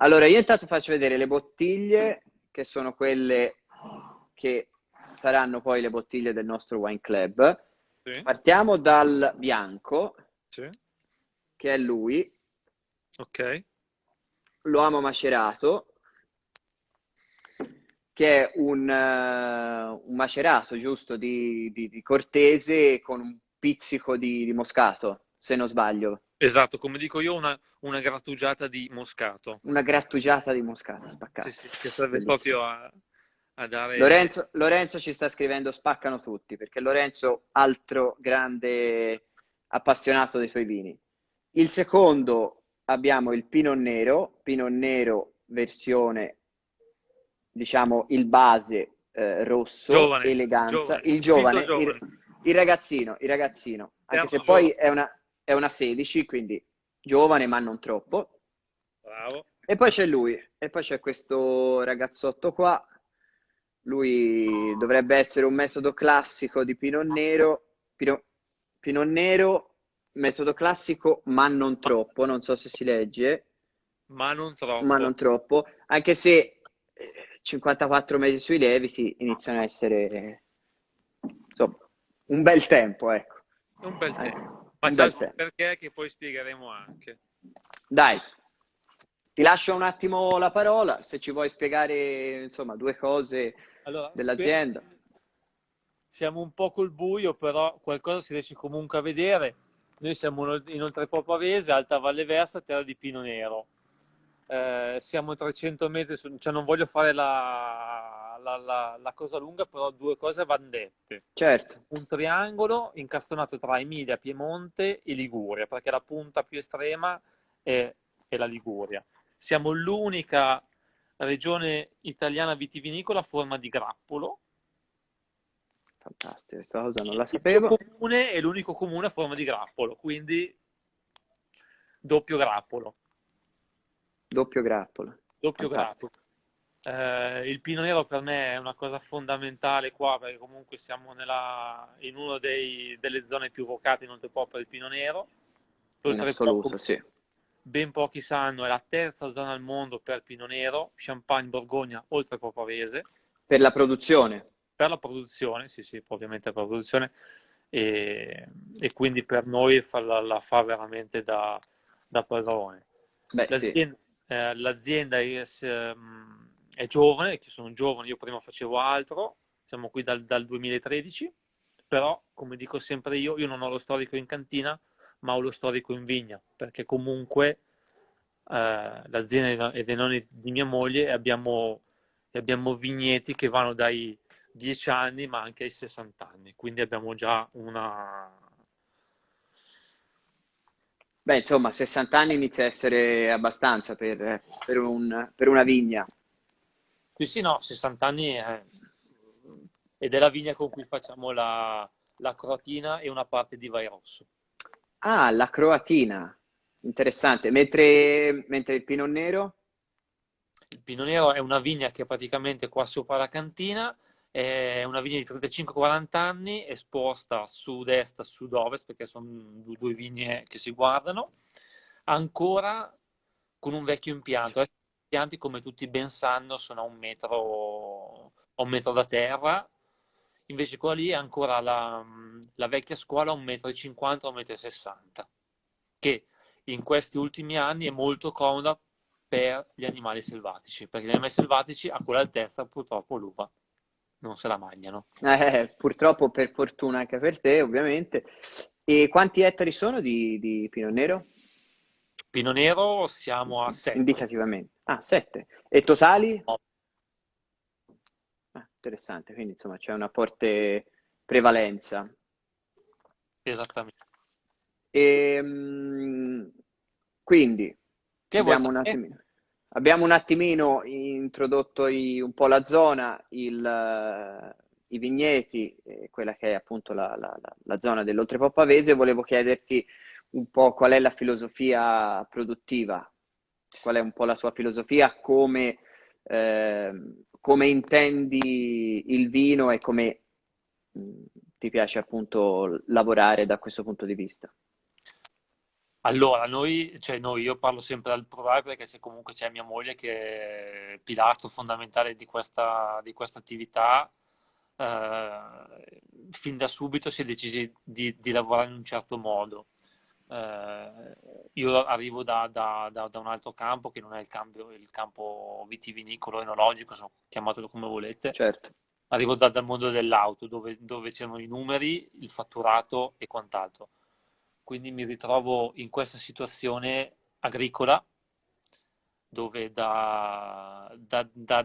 Allora, io intanto faccio vedere le bottiglie, che sono quelle che saranno poi le bottiglie del nostro wine club. Sì, Partiamo dal bianco, sì, che è lui, ok. lo amo macerato, che è un macerato giusto di cortese con un pizzico di moscato, se non sbaglio. Esatto, come dico io, una grattugiata di moscato. Una grattugiata di moscato Sì, spaccata. sì, che serve Bellissimo. proprio a dare... Lorenzo ci sta scrivendo spaccano tutti, perché Lorenzo, altro grande appassionato dei suoi vini. Il secondo abbiamo il Pinot Nero versione, diciamo, il base rosso, Giovane, eleganza, giovane, il il finto giovane, giovane. il ragazzino, anche Siamo se poi giovani. è una 16, quindi giovane ma non troppo. Bravo. E poi c'è lui, e poi c'è questo ragazzotto qua. Lui dovrebbe essere un metodo classico di Pinot Nero, Pinot Nero, metodo classico, ma non Ma, troppo, non so se si legge, ma non ma non troppo. troppo, anche se 54 mesi sui lieviti iniziano a essere, insomma, un bel tempo, ecco. È un bel Anche- tempo. Ma un c'è il bel suo tempo. perché che poi spiegheremo anche. Dai, ti lascio un attimo la parola, se ci vuoi spiegare, insomma, due cose Allora, dell'azienda. siamo un po' col buio, però qualcosa si riesce comunque a vedere. Noi siamo in Oltrepò Pavese, Alta Valle Versa, terra di Pino Nero. Siamo 300 metri, cioè non voglio fare la cosa lunga, però due cose vanno dette. Certo, Un triangolo incastonato tra Emilia, Piemonte e Liguria, perché la punta più estrema è la Liguria. Siamo l'unica regione italiana vitivinicola a forma di grappolo. fantastico, questa cosa non la Il mio sapevo. comune è l'unico comune a forma di grappolo, quindi doppio grappolo. Doppio grappolo, Doppio grappolo. fantastico. Il Pino Nero per me è una cosa fondamentale qua, perché comunque siamo in una delle zone più vocate in Oltrepò per il Pino Nero. In Oltrepò, assoluto, come sì. ben pochi sanno, è la terza zona al mondo per Pino Nero, Champagne, Borgogna, Oltrepò Pavese. Per la produzione. Per la produzione, sì, sì, ovviamente per la produzione, e quindi per noi la fa veramente da padrone. Beh, sì. L'azienda è giovane, che sono giovane, io prima facevo altro, siamo qui dal 2013, però come dico sempre io non ho lo storico in cantina, ma ho lo storico in vigna, perché comunque l'azienda è dei nonni di mia moglie e abbiamo vigneti che vanno dai 10 anni ma anche ai 60 anni, quindi abbiamo già una... Beh, insomma, 60 anni inizia a essere abbastanza per una vigna. Sì, sì, no, 60 anni ed è la vigna con cui facciamo la croatina e una parte di vai rosso. Ah, la croatina. Interessante. Mentre il Pinot Nero? Il Pino Nero è una vigna che è praticamente qua sopra la cantina, è una vigna di 35-40 anni, esposta a sud-est, a sud-ovest, perché sono due vigne che si guardano, ancora con un vecchio impianto. Adesso gli impianti, come tutti ben sanno, sono a 1 metro da terra, invece quella lì è ancora la vecchia scuola a 1,50 m, 1,60 m, che in questi ultimi anni è molto comoda per gli animali selvatici, perché gli animali selvatici a quell'altezza purtroppo l'uva non se la mangiano. Purtroppo, per fortuna anche per te, ovviamente. E quanti ettari sono di Pinot Nero? Pino Nero siamo a 7. Indicativamente. Ah, 7. E totali? Ah, interessante, quindi insomma c'è una forte prevalenza. Esattamente. E, quindi Che vuoi abbiamo un sapere? attimino, abbiamo un attimino introdotto un po' la zona, i vigneti, quella che è appunto la zona dell'Oltrepò Pavese. Volevo chiederti un po' qual è la filosofia produttiva, qual è un po' la tua filosofia, come intendi il vino e come mh, ti piace appunto lavorare da questo punto di vista. Allora, io parlo sempre dal plurale perché comunque c'è mia moglie che è pilastro fondamentale di questa attività. Fin da subito si è decisi di lavorare in un certo modo. Io arrivo da un altro campo che non è il campo vitivinicolo, enologico, chiamatelo come volete. Certo, Arrivo dal mondo dell'auto, dove c'erano i numeri, il fatturato e quant'altro. Quindi mi ritrovo in questa situazione agricola, dove da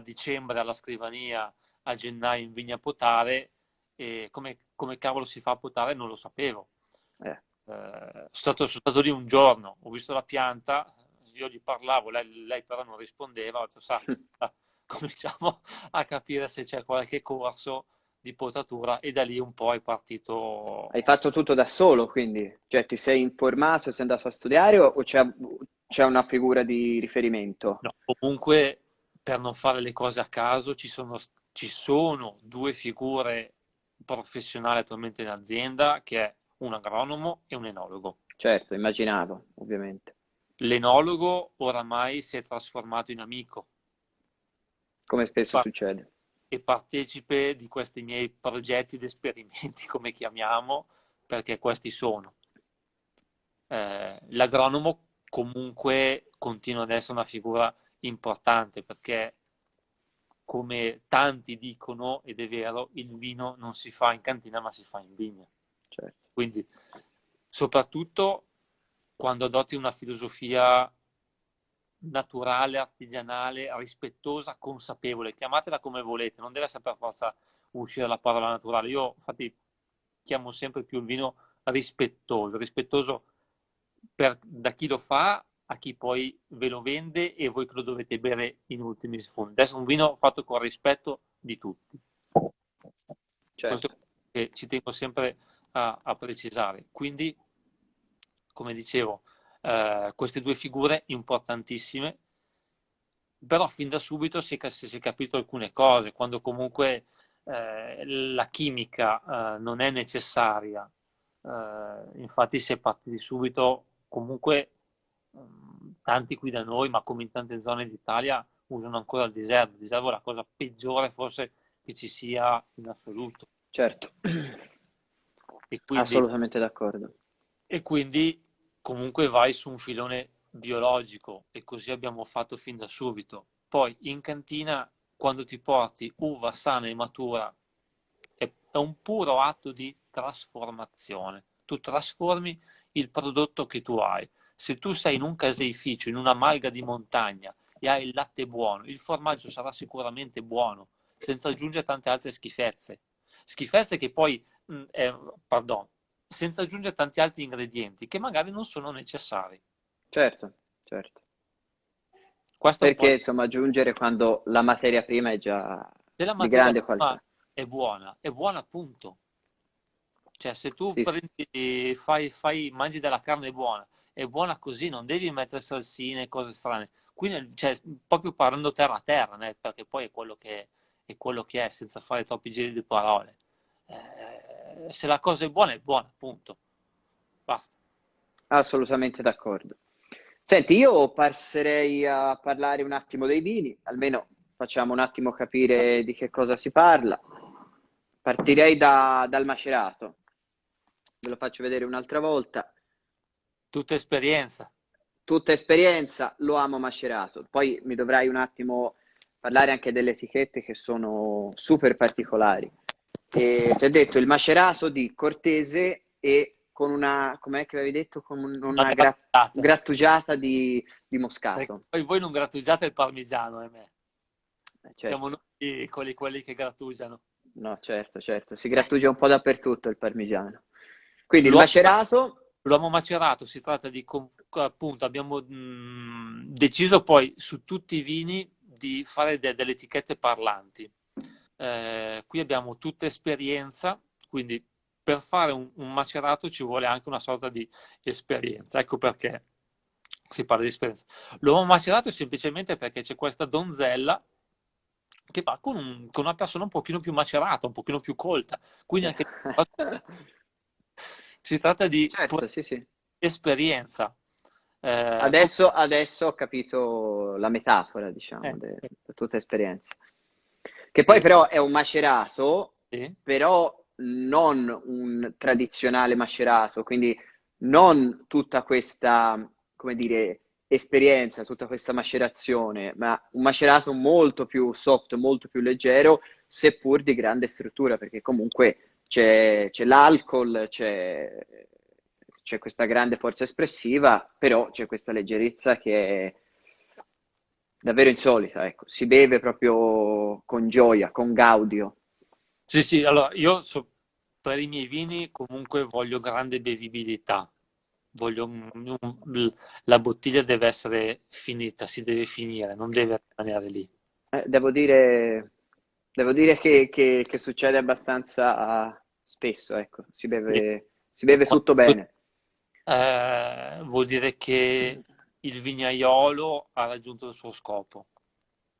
dicembre alla scrivania a gennaio in vigna a potare, e come cavolo si fa a potare non lo sapevo. eh. Sono stato lì un giorno, ho visto la pianta, io gli parlavo, lei però non rispondeva, ho detto, cominciamo a capire se c'è qualche corso di potatura, e da lì un po' è partito. Hai fatto tutto da solo, quindi? Cioè ti sei informato, sei andato a studiare o c'è una figura di riferimento? No, comunque, per non fare le cose a caso, ci sono due figure professionali attualmente in azienda, che è un agronomo e un enologo. Certo, immaginavo, ovviamente. L'enologo oramai si è trasformato in amico Come e, spesso par- succede. e partecipe di questi miei progetti ed esperimenti, come chiamiamo, perché questi sono. L'agronomo comunque continua ad essere una figura importante, perché, come tanti dicono, ed è vero, il vino non si fa in cantina ma si fa in vigna. Certo. Quindi, soprattutto quando adotti una filosofia naturale, artigianale, rispettosa, consapevole, chiamatela come volete, non deve essere per forza uscire la parola naturale. Io infatti chiamo sempre più il vino rispettoso da chi lo fa a chi poi ve lo vende e voi che lo dovete bere in ultimi sfondi. Adesso un vino fatto con rispetto di tutti. Questo Certo. che ci tengo sempre a precisare. Quindi, come dicevo, queste due figure importantissime, però fin da subito si è capito alcune cose, quando comunque la chimica non è necessaria. Infatti si è partiti subito, comunque tanti qui da noi, ma come in tante zone d'Italia, usano ancora il diserbo. Il diserbo è la cosa peggiore forse che ci sia in assoluto. Certo. E quindi, Assolutamente d'accordo. e quindi comunque vai su un filone biologico, e così abbiamo fatto fin da subito. Poi in cantina, quando ti porti uva sana e matura, è un puro atto di trasformazione. Tu trasformi il prodotto che tu hai. Se tu sei in un caseificio, in una malga di montagna, e hai il latte buono, il formaggio sarà sicuramente buono, senza aggiungere tante altre schifezze. Schifezze che poi, pardon, senza aggiungere tanti altri ingredienti che magari non sono necessari. Certo, certo. Questo è un po' Perché insomma aggiungere quando la materia prima è già Se la di materia grande prima qualità. è buona appunto. Cioè, se tu Sì, sì. prendi, mangi della carne buona, è buona così, non devi mettere salsine e cose strane. Quindi, cioè, proprio parlando terra a terra, né? Perché poi è quello che è, senza fare troppi giri di parole. Se la cosa è buona, appunto. Basta. Assolutamente d'accordo. Senti, io passerei a parlare un attimo dei vini, almeno facciamo un attimo capire di che cosa si parla. Partirei dal macerato, ve lo faccio vedere un'altra volta. Tutta esperienza. Tutta esperienza, lo amo macerato. Poi mi dovrai un attimo parlare anche delle etichette che sono super particolari. E si è detto il macerato di Cortese e con una, com'è che avevi detto, con Una una grattugiata. grattugiata di Perché Moscato. poi voi non grattugiate il parmigiano, me. Siamo Certo, noi quelli che grattugiano. no, certo, certo, si grattugia un po' dappertutto il parmigiano. Quindi il L'uomo, macerato, l'uomo macerato si tratta appunto, abbiamo deciso poi su tutti i vini di fare delle etichette parlanti. Qui abbiamo tutta esperienza, quindi per fare un macerato ci vuole anche una sorta di esperienza. Ecco perché si parla di esperienza. L'uomo macerato è semplicemente perché c'è questa donzella che va con una persona un pochino più macerata, un pochino più colta. Quindi anche si tratta di certo, sì, sì. esperienza. Adesso ho capito la metafora, diciamo, Eh, da tutta esperienza. Che poi eh, però è un macerato, sì. però non un tradizionale macerato, quindi non tutta questa, come dire, esperienza, tutta questa macerazione, ma un macerato molto più soft, molto più leggero, seppur di grande struttura, perché comunque c'è l'alcol, c'è questa grande forza espressiva, però c'è questa leggerezza che è davvero insolita, ecco. Si beve proprio con gioia, con gaudio. Sì, sì, allora per i miei vini comunque voglio grande bevibilità. Voglio la bottiglia deve essere finita, si deve finire, non deve rimanere lì. Eh, devo dire, devo dire che succede abbastanza spesso, ecco. E, Si e beve tutto bene. vuol dire che il vignaiolo ha raggiunto il suo scopo,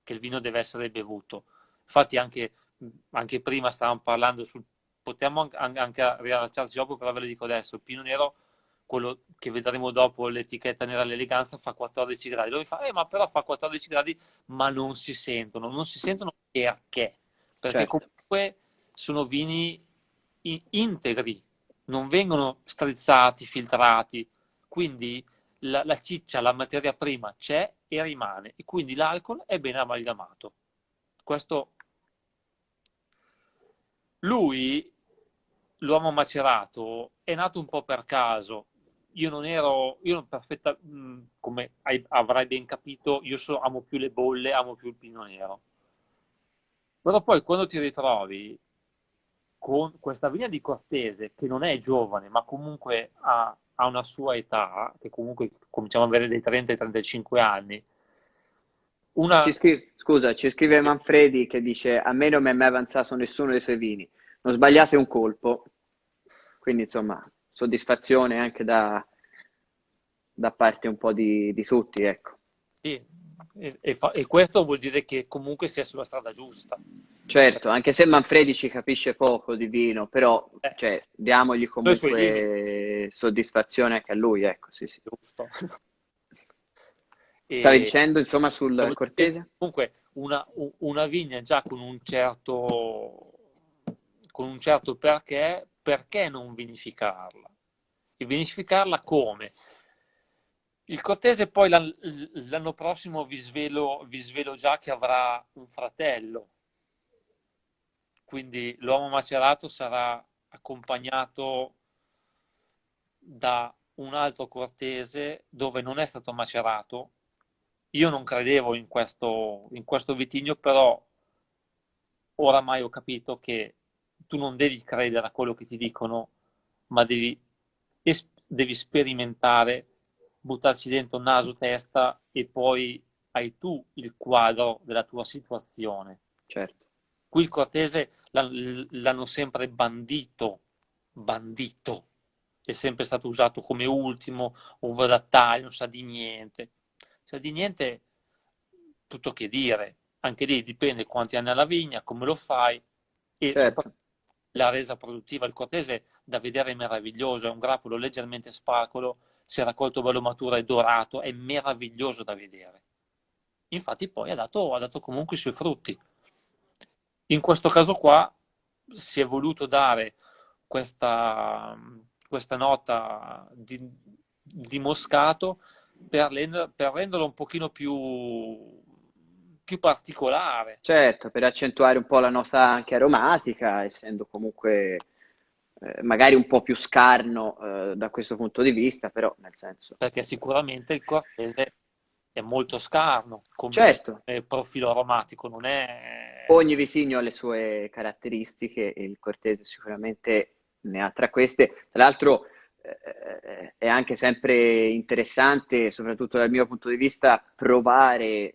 che il vino deve essere bevuto. Infatti anche prima stavamo parlando potremmo anche riallacciarci dopo, però ve lo dico adesso, il Pino Nero, quello che vedremo dopo, l'etichetta nera all'eleganza, fa 14 gradi. Lui fa, ma però fa 14 gradi, ma non si sentono perché? Perché Certo, comunque sono vini integri, non vengono strizzati, filtrati, quindi la ciccia, la materia prima c'è e rimane, e quindi l'alcol è ben amalgamato. Questo lui, l'uomo macerato, è nato un po' per caso. Io non perfetta, come avrai ben capito, amo più le bolle, amo più il pino nero. Però poi quando ti ritrovi con questa vigna di Cortese, che non è giovane, ma comunque ha una sua età, che comunque cominciamo ad avere dai 30 ai 35 anni, una. scusa, ci scrive Manfredi che dice: A me non mi è mai avanzato nessuno dei suoi vini. Non sbagliate un colpo. Quindi, insomma, soddisfazione anche da parte un po' di tutti, ecco. Sì, e questo vuol dire che comunque si è sulla strada giusta. Certo, anche se Manfredi ci capisce poco di vino, però Eh, cioè, diamogli con i suoi limiti, comunque soddisfazione anche a lui, ecco, sì, sì. giusto. Stavi E dicendo, insomma, sul Cortese? comunque una vigna già con un certo perché non vinificarla? E vinificarla come? Il Cortese poi l'anno prossimo vi svelo già che avrà un fratello, quindi l'uomo macerato sarà accompagnato da un altro Cortese dove non è stato macerato. Io non credevo in questo vitigno, però oramai ho capito che tu non devi credere a quello che ti dicono, ma devi sperimentare, buttarci dentro naso, testa e poi hai tu il quadro della tua situazione. Certo. Qui il Cortese l'hanno sempre bandito, è sempre stato usato come ultimo, uva da taglio, non sa di niente. Sa di niente, tutto che dire. Anche lì dipende quanti anni ha la vigna, come lo fai e Certo, soprattutto la resa produttiva. Il Cortese da vedere è meraviglioso, è un grappolo leggermente spargolo, si è raccolto bello maturo e dorato, è meraviglioso da vedere. Infatti poi ha dato comunque i suoi frutti. In questo caso qua si è voluto dare questa, questa nota di moscato per renderlo un pochino più particolare, certo, per accentuare un po' la nota anche aromatica, essendo comunque magari un po' più scarno da questo punto di vista, però nel senso. perché sicuramente il cortese è molto scarno Certo, come profilo aromatico, non è. ogni vitigno ha le sue caratteristiche e il Cortese sicuramente ne ha tra queste. Tra l'altro è anche sempre interessante, soprattutto dal mio punto di vista, provare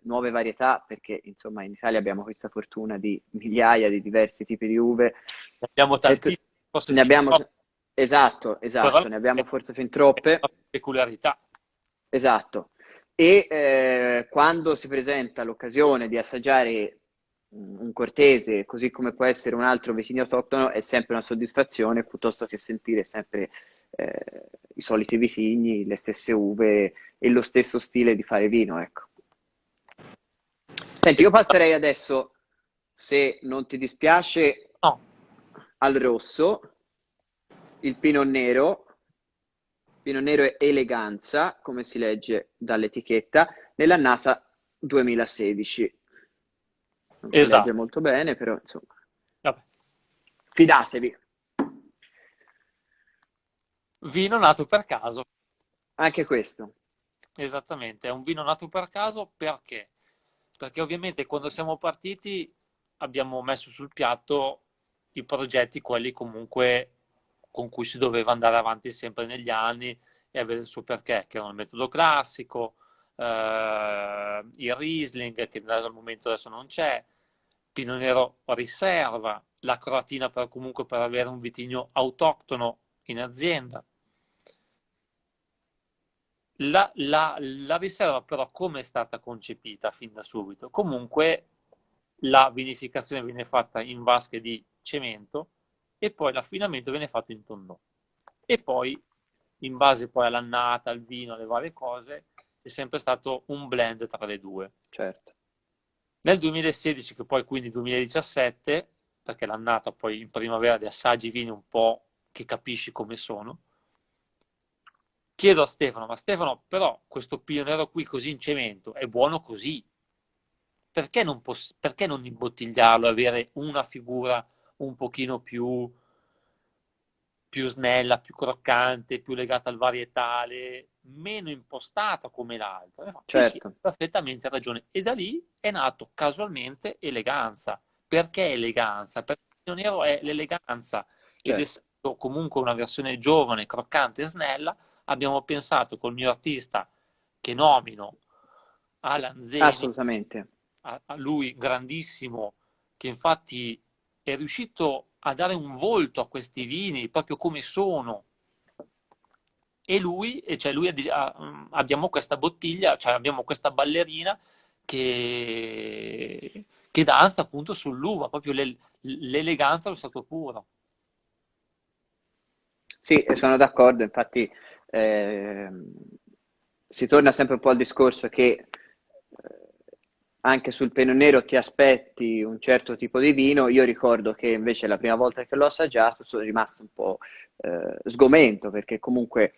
nuove varietà, perché insomma in Italia abbiamo questa fortuna di migliaia di diversi tipi di uve. Ne abbiamo E tantissimi, forse ne fin abbiamo, troppo, esatto, però esatto, ne abbiamo forse fin è troppe. una peculiarità, Esatto. E quando si presenta l'occasione di assaggiare un cortese, così come può essere un altro vicino autoctono, è sempre una soddisfazione, piuttosto che sentire sempre i soliti vitigni, le stesse uve e lo stesso stile di fare vino, ecco. Senti, io passerei adesso, se non ti dispiace, No, al rosso, il Pinot Nero è eleganza, come si legge dall'etichetta, nell'annata 2016. Non si legge esatto. molto bene, però insomma, Vabbè. fidatevi. Vino nato per caso. Anche questo, Esattamente, è un vino nato per caso perché? Perché ovviamente quando siamo partiti abbiamo messo sul piatto i progetti, quelli comunque con cui si doveva andare avanti sempre negli anni e avere il suo perché, che erano il metodo classico, il Riesling, che al momento adesso non c'è, Pinot Nero riserva, la croatina per, comunque per avere un vitigno autoctono in azienda. La riserva però come è stata concepita fin da subito? Comunque la vinificazione viene fatta in vasche di cemento e poi l'affinamento viene fatto in tonnò. E poi, in base poi all'annata, al vino, alle varie cose, è sempre stato un blend tra le due. certo. Nel 2016, che poi quindi 2017, perché l'annata poi in primavera di assaggi vini un po' che capisci come sono, chiedo a Stefano, ma Stefano, però questo Pinot Nero qui così in cemento è buono così, perché non imbottigliarlo e avere una figura un pochino più snella, più croccante, più legata al varietale, meno impostata come l'altra? E fa, sì, sì, Certo, hai perfettamente ragione. E da lì è nato casualmente eleganza. Perché eleganza? Perché il Pinot Nero è l'eleganza ed certo, essendo comunque una versione giovane, croccante e snella, abbiamo pensato col mio artista che nomino, Alan Zeni, assolutamente. a lui grandissimo, che infatti è riuscito a dare un volto a questi vini proprio come sono. E lui, abbiamo questa bottiglia, cioè abbiamo questa ballerina che danza appunto sull'uva, proprio l'eleganza allo stato puro. Sì, sono d'accordo, infatti ehm, si torna sempre un po' al discorso che anche sul Pinot Nero ti aspetti un certo tipo di vino. Io ricordo che invece la prima volta che l'ho assaggiato sono rimasto un po' sgomento perché comunque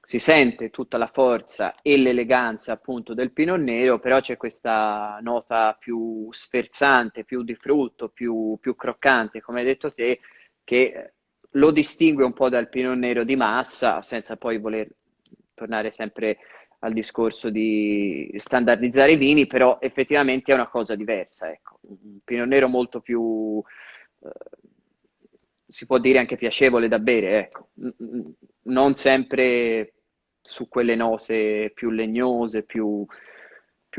si sente tutta la forza e l'eleganza appunto del Pinot Nero, però c'è questa nota più sferzante, più di frutto, più croccante, come hai detto te, che lo distingue un po' dal Pinot Nero di massa, senza poi voler tornare sempre al discorso di standardizzare i vini, però effettivamente è una cosa diversa, ecco. Un Pinot Nero molto più, eh, si può dire anche piacevole da bere, ecco. Non sempre su quelle note più legnose, più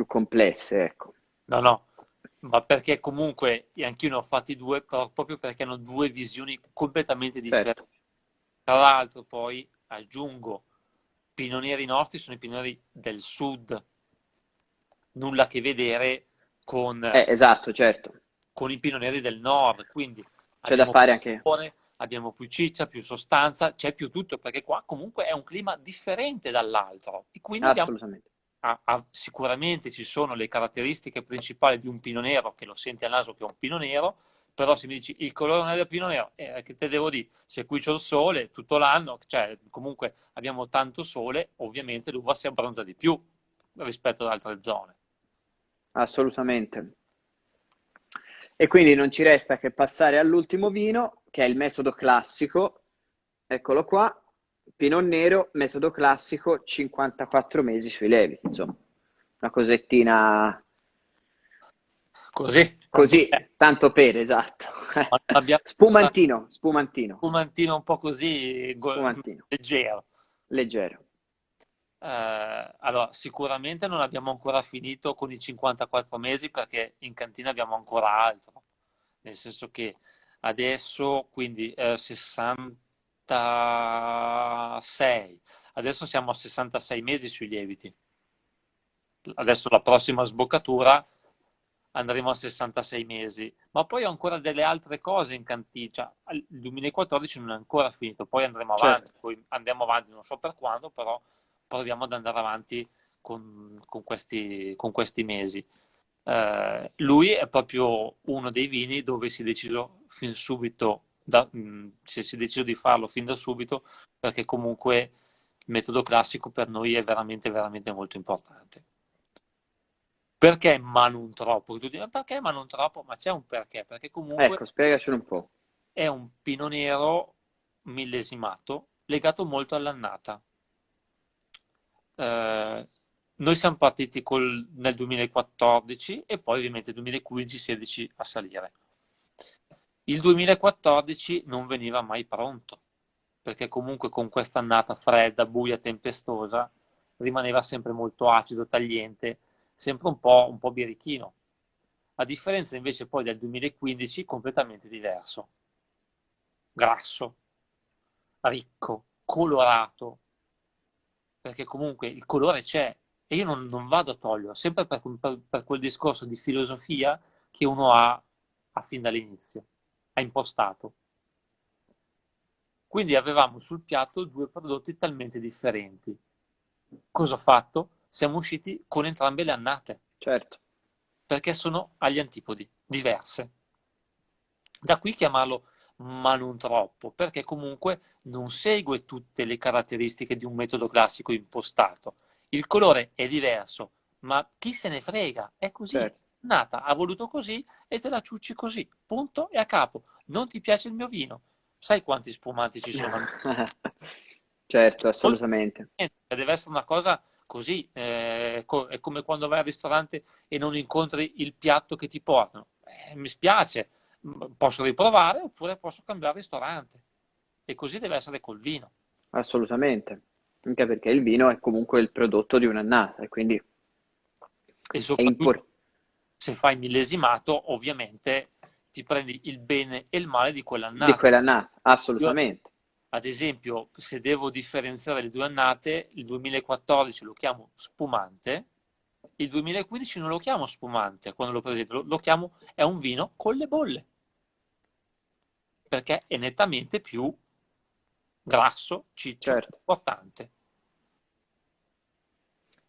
complesse, ecco. No, no, ma perché comunque e anch'io ne ho fatti due, però proprio perché hanno due visioni completamente differenti. Certo. Tra l'altro, poi aggiungo, i pionieri nostri sono i pionieri del sud, nulla a che vedere Esatto, certo. con i pionieri del nord, quindi C'è da abbiamo fare più anche... sapore, abbiamo più ciccia, più sostanza, c'è più tutto, perché qua comunque è un clima differente dall'altro e quindi abbiamo Assolutamente. sicuramente ci sono le caratteristiche principali di un pino nero, che lo senti al naso che è un pino nero, però se mi dici il colore non è del pino nero, che te devo dire, se qui c'è il sole tutto l'anno, cioè comunque abbiamo tanto sole, ovviamente l'uva si abbronza di più rispetto ad altre zone. Assolutamente. E quindi non ci resta che passare all'ultimo vino, che è il metodo classico. Eccolo qua, Pinot Nero, metodo classico, 54 mesi sui lieviti, insomma. Una cosettina Così, tanto così, tanto per, esatto. ma non abbiamo una Spumantino, spumantino, spumantino un po' così spumantino, leggero. leggero. Allora, sicuramente non abbiamo ancora finito con i 54 mesi perché in cantina abbiamo ancora altro, nel senso che adesso, quindi 66, adesso siamo a 66 mesi sui lieviti. Adesso la prossima sboccatura andremo a 66 mesi, ma poi ho ancora delle altre cose in cantina, cioè, il 2014 non è ancora finito, poi andremo avanti, Certo, poi andiamo avanti, non so per quando, però proviamo ad andare avanti con questi mesi. Lui è proprio uno dei vini dove si è deciso fin subito, si è deciso di farlo fin da subito, perché comunque il metodo classico per noi è veramente, veramente molto importante. Perché ma non troppo? Tu dici, ma perché ma non troppo? Ma c'è un perché, perché comunque ecco, spiegacelo un po'. è un pino nero millesimato legato molto all'annata. Eh, Noi siamo partiti nel 2014 e poi ovviamente 2015-16 a salire. Il 2014 non veniva mai pronto, perché comunque con questa annata fredda, buia, tempestosa, rimaneva sempre molto acido, tagliente, sempre un po' birichino. A differenza invece poi del 2015, completamente diverso, grasso, ricco, colorato, perché comunque il colore c'è e io non vado a toglierlo, sempre per quel discorso di filosofia che uno ha fin dall'inizio, ha impostato. Quindi avevamo sul piatto due prodotti talmente differenti. Cosa ho fatto? Siamo usciti con entrambe le annate, Certo, perché sono agli antipodi, diverse. Da qui chiamarlo ma non troppo, perché comunque non segue tutte le caratteristiche di un metodo classico impostato. Il colore è diverso, ma chi se ne frega? È così. certo. Nata, ha voluto così e te la ciucci così. Punto e a capo. Non ti piace il mio vino? Sai quanti spumanti ci sono? Certo, Molto assolutamente. niente, deve essere una cosa così. È come quando vai al ristorante e non incontri il piatto che ti portano. Mi spiace, posso riprovare oppure posso cambiare ristorante. E così deve essere col vino. Assolutamente. Anche perché il vino è comunque il prodotto di un'annata e quindi E è soprattutto importante se fai millesimato, ovviamente ti prendi il bene e il male di di quell'annata. quell'annata. Io, Assolutamente. ad esempio, se devo differenziare le due annate, il 2014 lo chiamo spumante, il 2015 non lo chiamo spumante quando lo presento, lo chiamo è un vino con le bolle, perché è nettamente più grasso, ciccio, Certo. importante.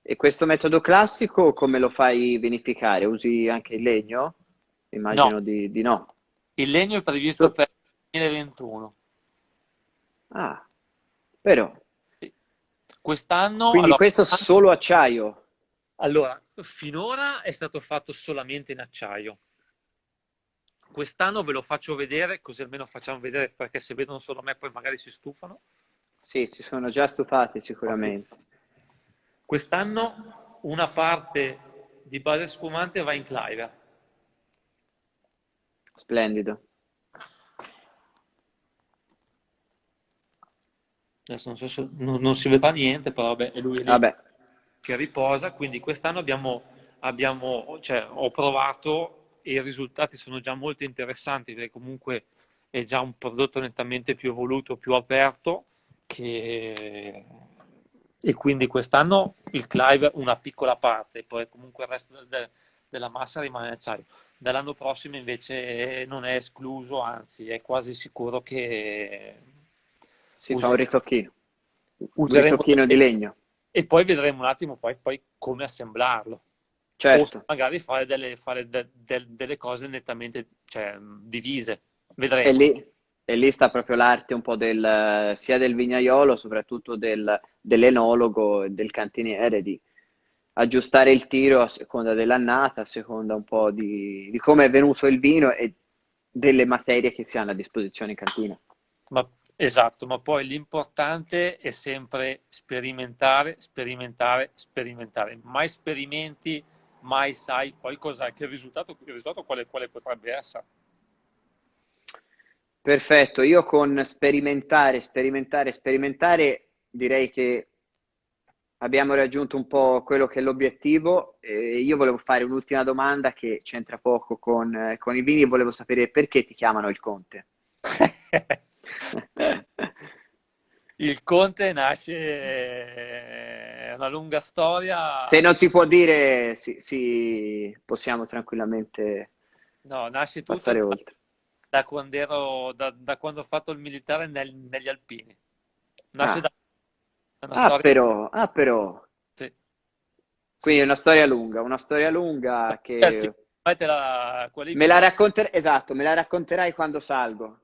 E questo metodo classico come lo fai vinificare? Usi anche il legno? No, Immagino di no. il legno è previsto So- per il 2021. Ah, però. Sì. Quest'anno, Quindi questo solo acciaio. finora è stato fatto solamente in acciaio. Quest'anno ve lo faccio vedere, così almeno facciamo vedere, perché se vedono solo me poi magari si stufano. Sì, si sono già stufati Ok. sicuramente. Quest'anno una parte di base spumante va in Cliver. Splendido. Adesso non so se non si vedrà niente, però vabbè, è lui lì Vabbè, che riposa. Quindi quest'anno cioè, ho provato e i risultati sono già molto interessanti, perché comunque è già un prodotto nettamente più evoluto, più aperto, che... e quindi quest'anno il Clive una piccola parte, poi comunque il resto della massa rimane in acciaio. Dall'anno prossimo invece non è escluso, anzi è quasi sicuro che si fa un useremo, ritocchino. Un useremo ritocchino di legno. e poi vedremo un attimo poi come assemblarlo. O Certo. magari delle cose nettamente, cioè, divise. E Vedremo. lì, e lì sta proprio l'arte un po' sia del vignaiolo, soprattutto dell'enologo e del cantiniere, di aggiustare il tiro a seconda dell'annata, a seconda un po' di come è venuto il vino e delle materie che si hanno a disposizione in cantina. Esatto, ma poi l'importante è sempre sperimentare, sperimentare, sperimentare. Mai sperimenti, mai sai poi cosa, il risultato quale potrebbe essere. Perfetto, io con sperimentare, sperimentare, sperimentare direi che abbiamo raggiunto un po' quello che è l'obiettivo. Io volevo fare un'ultima domanda che c'entra poco con i vini, volevo sapere perché ti chiamano il Conte. Il Conte nasce una lunga storia. Se non si può dire, possiamo tranquillamente No, nasce tutto passare oltre. da quando da quando ho fatto il militare negli Alpini. Nasce Ah, da una storia. ah, però. Sì, sì, Quindi è sì. una storia lunga Sì, che quella me la ipotesi, racconterai, esatto, me la racconterai quando salgo.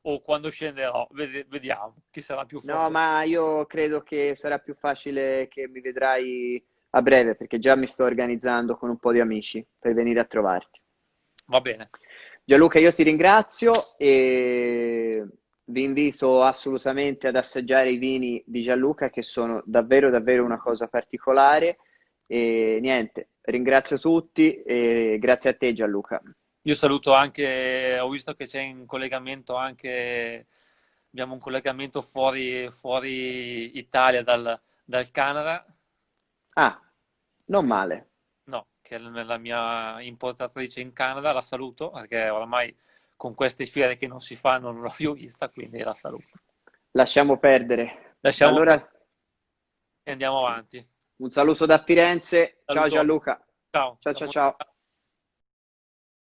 o quando scenderò, vediamo chi sarà più No, fortunato. ma io credo che sarà più facile che mi vedrai a breve, perché già mi sto organizzando con un po' di amici per venire a trovarti. Va bene. Gianluca, io ti ringrazio e vi invito assolutamente ad assaggiare i vini di Gianluca, che sono davvero, davvero una cosa particolare. E niente, ringrazio tutti e grazie a te, Gianluca. Io saluto anche, ho visto che c'è in collegamento anche, abbiamo un collegamento fuori Italia dal Canada, Ah, non quindi male. no, che è la mia importatrice in Canada, la saluto perché oramai con queste fiere che non si fanno non l'ho più vista, quindi la saluto. Lasciamo perdere. Lasciamo Allora, perdere e andiamo avanti. un saluto da Firenze. Ciao Saluto, Gianluca. ciao, Ciao da ciao Monte ciao.